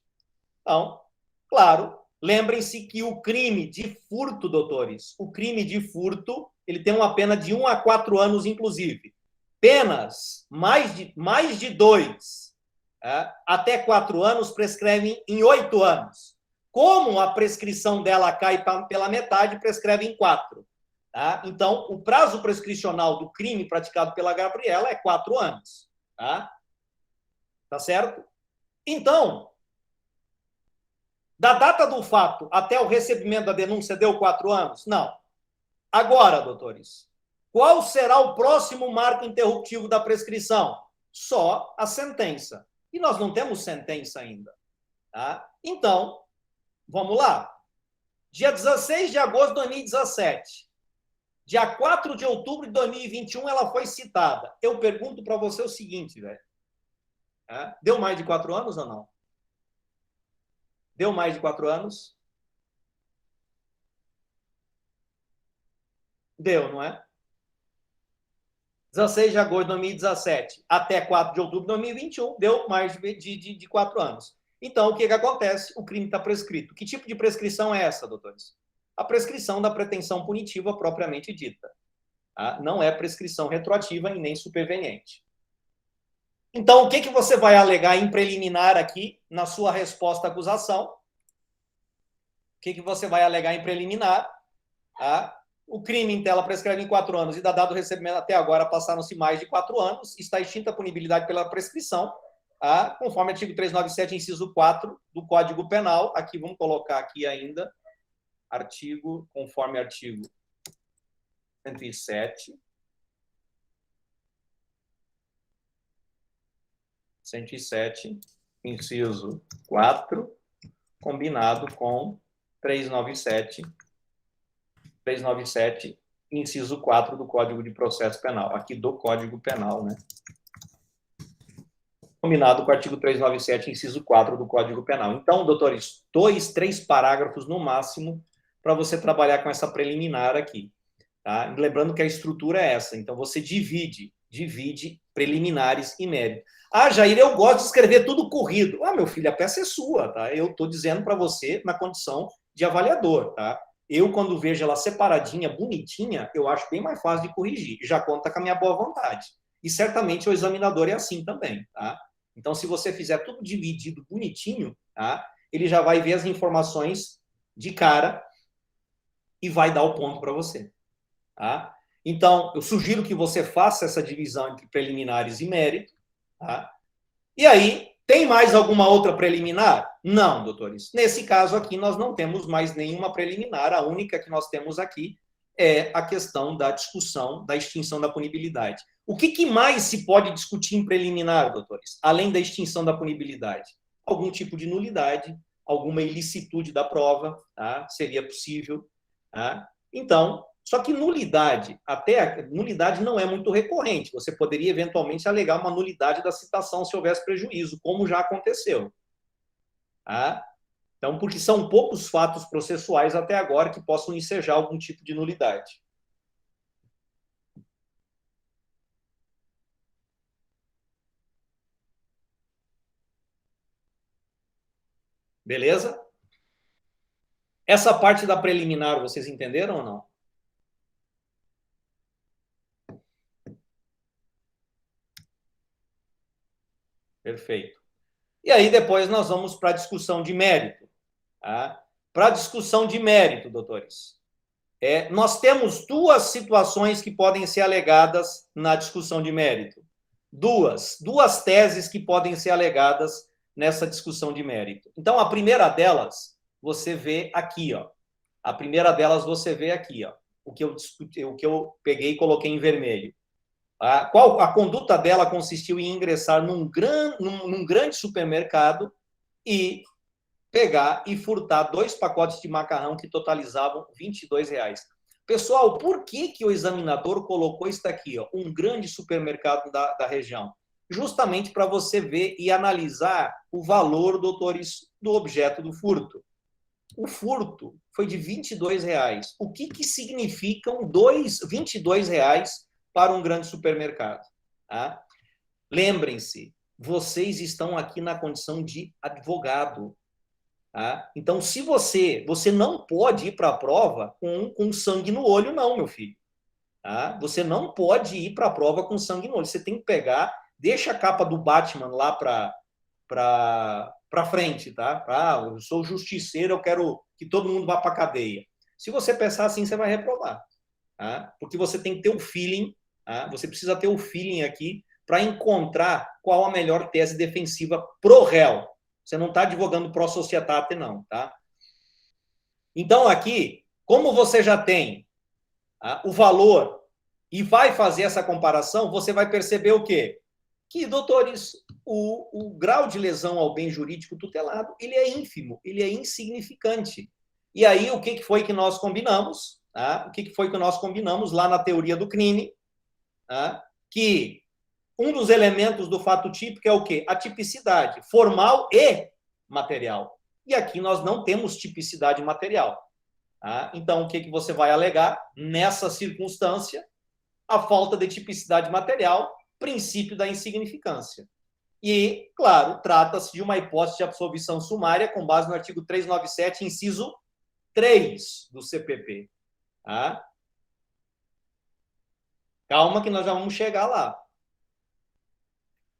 Então, claro, lembrem-se que o crime de furto, doutores, o crime de furto, ele tem uma pena de 1 a 4 anos, inclusive. Penas mais de 2 até 4 anos prescrevem em 8 anos. Como a prescrição dela cai pela metade, prescreve em 4. Tá? Então, o prazo prescricional do crime praticado pela Gabriela é 4 anos. Tá certo? Então, da data do fato até o recebimento da denúncia deu 4 anos? Não. Agora, doutores, qual será o próximo marco interruptivo da prescrição? Só a sentença. E nós não temos sentença ainda. Tá? Então, vamos lá. Dia 16 de agosto de 2017. Dia 4 de outubro de 2021, ela foi citada. Eu pergunto para você o seguinte, velho. Deu mais de 4 anos ou não? Deu mais de 4 anos? Deu, não é? 16 de agosto de 2017 até 4 de outubro de 2021, deu mais de 4 anos. Então, o que acontece? O crime está prescrito. Que tipo de prescrição é essa, doutores? A prescrição da pretensão punitiva propriamente dita. Não é prescrição retroativa e nem superveniente. Então, o que você vai alegar em preliminar aqui na sua resposta à acusação? O que você vai alegar em preliminar? O crime em tela prescreve em 4 anos e da data do recebimento até agora passaram-se mais de 4 anos, está extinta a punibilidade pela prescrição, conforme artigo 397, inciso 4 do Código Penal. Aqui, vamos colocar aqui ainda, conforme artigo 107, 107, inciso 4, combinado com 397, inciso 4 do Código de Processo Penal, aqui do Código Penal, né? Combinado com o artigo 397, inciso 4 do Código Penal. Então, doutores, 2, 3 parágrafos no máximo para você trabalhar com essa preliminar aqui. Tá? Lembrando que a estrutura é essa. Então, você divide preliminares e mérito. Jair, eu gosto de escrever tudo corrido. Meu filho, a peça é sua, tá? Eu estou dizendo para você na condição de avaliador, tá? Eu, quando vejo ela separadinha, bonitinha, eu acho bem mais fácil de corrigir. Já conta com a minha boa vontade. E certamente o examinador é assim também, tá? Então, se você fizer tudo dividido bonitinho, tá? Ele já vai ver as informações de cara e vai dar o ponto para você. Tá? Então, eu sugiro que você faça essa divisão entre preliminares e mérito. Tá? E aí, tem mais alguma outra preliminar? Não, doutores. Nesse caso aqui, nós não temos mais nenhuma preliminar. A única que nós temos aqui é a questão da discussão da extinção da punibilidade. O que mais se pode discutir em preliminar, doutores? Além da extinção da punibilidade? Algum tipo de nulidade, alguma ilicitude da prova, tá? Seria possível. Tá? Então, só que nulidade não é muito recorrente. Você poderia, eventualmente, alegar uma nulidade da citação se houvesse prejuízo, como já aconteceu. Tá? Então, porque são poucos fatos processuais até agora que possam ensejar algum tipo de nulidade. Beleza? Essa parte da preliminar, vocês entenderam ou não? Perfeito. E aí depois nós vamos para a discussão de mérito. Tá? Para a discussão de mérito, doutores, nós temos duas situações que podem ser alegadas na discussão de mérito. Duas teses que podem ser alegadas nessa discussão de mérito. Então, a primeira delas, você vê aqui, ó. A primeira delas você vê aqui, ó. O que eu peguei e coloquei em vermelho. A conduta dela consistiu em ingressar num grande supermercado e pegar e furtar 2 pacotes de macarrão que totalizavam R$ 22. Pessoal, por que o examinador colocou isso aqui, ó, um grande supermercado da região? Justamente para você ver e analisar o valor, doutores, do objeto do furto. O furto foi de R$ 22. O que significam R$ 22 para um grande supermercado? Tá? Lembrem-se, vocês estão aqui na condição de advogado. Tá? Então, se você não pode ir para a prova com sangue no olho, não, meu filho. Tá? Você não pode ir para a prova com sangue no olho. Você tem que pegar, deixa a capa do Batman lá para frente, tá? Eu sou justiceiro, eu quero que todo mundo vá para a cadeia. Se você pensar assim, você vai reprovar. Tá? Porque você tem que ter o feeling, tá? Você precisa ter o feeling aqui para encontrar qual a melhor tese defensiva pro réu. Você não está advogando pro societate, não, tá? Então, aqui, como você já tem o valor e vai fazer essa comparação, você vai perceber o quê? Que, doutores, o grau de lesão ao bem jurídico tutelado, ele é ínfimo, ele é insignificante. E aí, o que foi que nós combinamos? Tá? O que foi que nós combinamos lá na teoria do crime? Tá? Que um dos elementos do fato típico é o quê? A tipicidade formal e material. E aqui nós não temos tipicidade material. Tá? Então, o que você vai alegar? Nessa circunstância, a falta de tipicidade material, princípio da insignificância. E, claro, trata-se de uma hipótese de absolvição sumária com base no artigo 397, inciso 3 do CPP. Tá? Calma que nós já vamos chegar lá.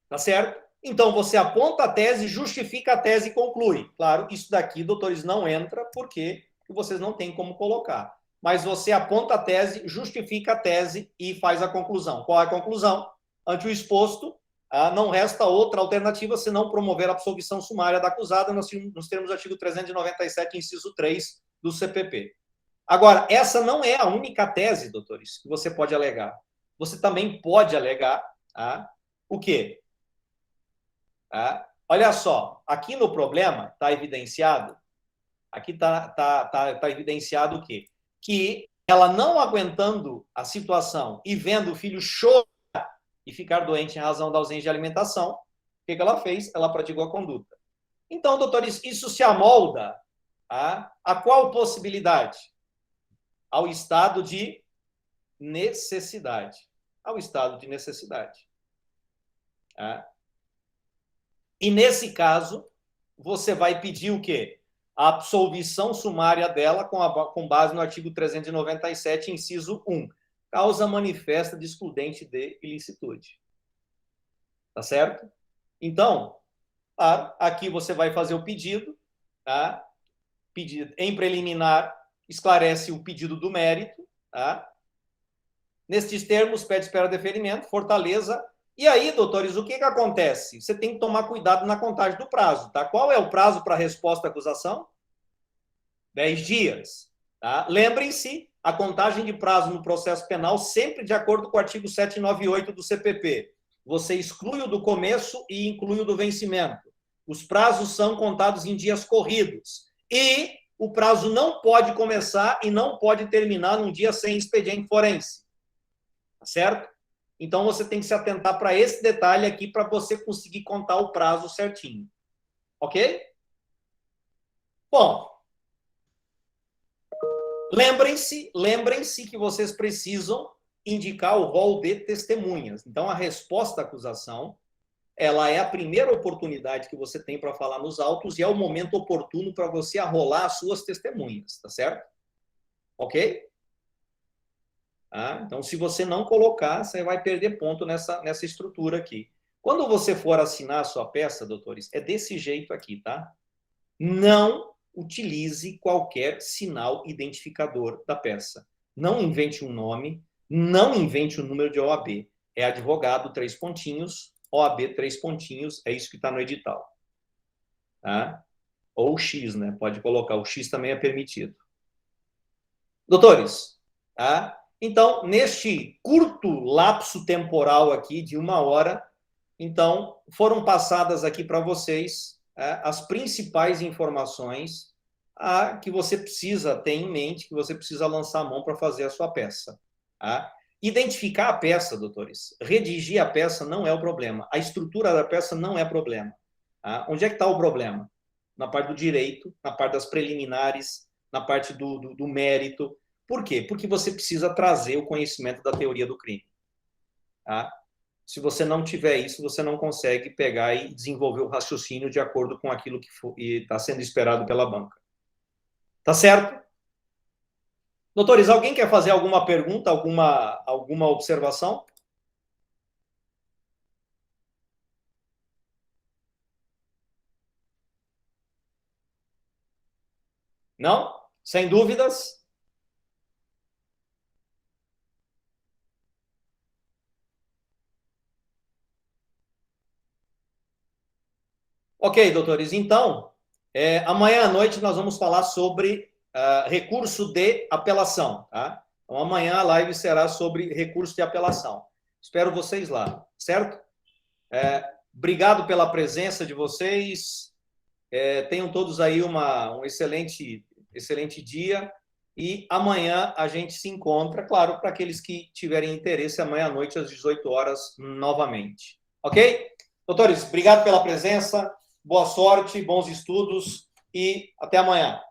Tá certo? Então, você aponta a tese, justifica a tese e conclui. Claro, isso daqui, doutores, não entra porque vocês não têm como colocar. Mas você aponta a tese, justifica a tese e faz a conclusão. Qual é a conclusão? Ante o exposto, não resta outra alternativa senão promover a absolvição sumária da acusada nos termos do artigo 397, inciso 3 do CPP. Agora, essa não é a única tese, doutores, que você pode alegar. Você também pode alegar o quê? Olha só, aqui no problema está evidenciado, aqui tá evidenciado o quê? Que ela não aguentando a situação e vendo o filho chorar e ficar doente em razão da ausência de alimentação, o que ela fez? Ela praticou a conduta. Então, doutores, isso se amolda a qual possibilidade? Ao estado de necessidade. Ao estado de necessidade. E, nesse caso, você vai pedir o quê? A absolvição sumária dela com base no artigo 397, inciso 1. Causa manifesta de excludente de ilicitude. Tá certo? Então, aqui você vai fazer o pedido, tá? Pedido em preliminar, esclarece o pedido do mérito, tá? Nestes termos, pede espera de deferimento, fortaleza. E aí, doutores, o que acontece? Você tem que tomar cuidado na contagem do prazo, tá? Qual é o prazo para a resposta à acusação? 10 dias. Tá? Lembrem-se, a contagem de prazo no processo penal sempre de acordo com o artigo 798 do CPP. Você exclui o do começo e inclui o do vencimento. Os prazos são contados em dias corridos. E o prazo não pode começar e não pode terminar num dia sem expediente forense. Tá certo? Então, você tem que se atentar para esse detalhe aqui para você conseguir contar o prazo certinho. Ok? Bom, lembrem-se que vocês precisam indicar o rol de testemunhas. Então, a resposta à acusação, ela é a primeira oportunidade que você tem para falar nos autos e é o momento oportuno para você arrolar as suas testemunhas, tá certo? Ok? Então, se você não colocar, você vai perder ponto nessa estrutura aqui. Quando você for assinar a sua peça, doutores, é desse jeito aqui, tá? Não utilize qualquer sinal identificador da peça. Não invente um nome, não invente o número de OAB. É advogado, 3 pontinhos, OAB, 3 pontinhos, é isso que está no edital. Tá? Ou X, né? Pode colocar, o X também é permitido. Doutores, tá? Então, neste curto lapso temporal aqui, de 1 hora, então, foram passadas aqui para vocês as principais informações que você precisa ter em mente, que você precisa lançar a mão para fazer a sua peça. Tá? Identificar a peça, doutores. Redigir a peça não é o problema. A estrutura da peça não é problema. Tá? Onde é que está o problema? Na parte do direito, na parte das preliminares, na parte do mérito. Por quê? Porque você precisa trazer o conhecimento da teoria do crime. Tá? Se você não tiver isso, você não consegue pegar e desenvolver o raciocínio de acordo com aquilo que está sendo esperado pela banca. Tá certo? Doutores, alguém quer fazer alguma pergunta, alguma observação? Não? Sem dúvidas? Ok, doutores. Então, amanhã à noite nós vamos falar sobre recurso de apelação. Tá? Então, amanhã a live será sobre recurso de apelação. Espero vocês lá, certo? Obrigado pela presença de vocês. Tenham todos aí um excelente dia. E amanhã a gente se encontra, claro, para aqueles que tiverem interesse, amanhã à noite, às 18 horas, novamente. Ok? Doutores, obrigado pela presença. Boa sorte, bons estudos e até amanhã.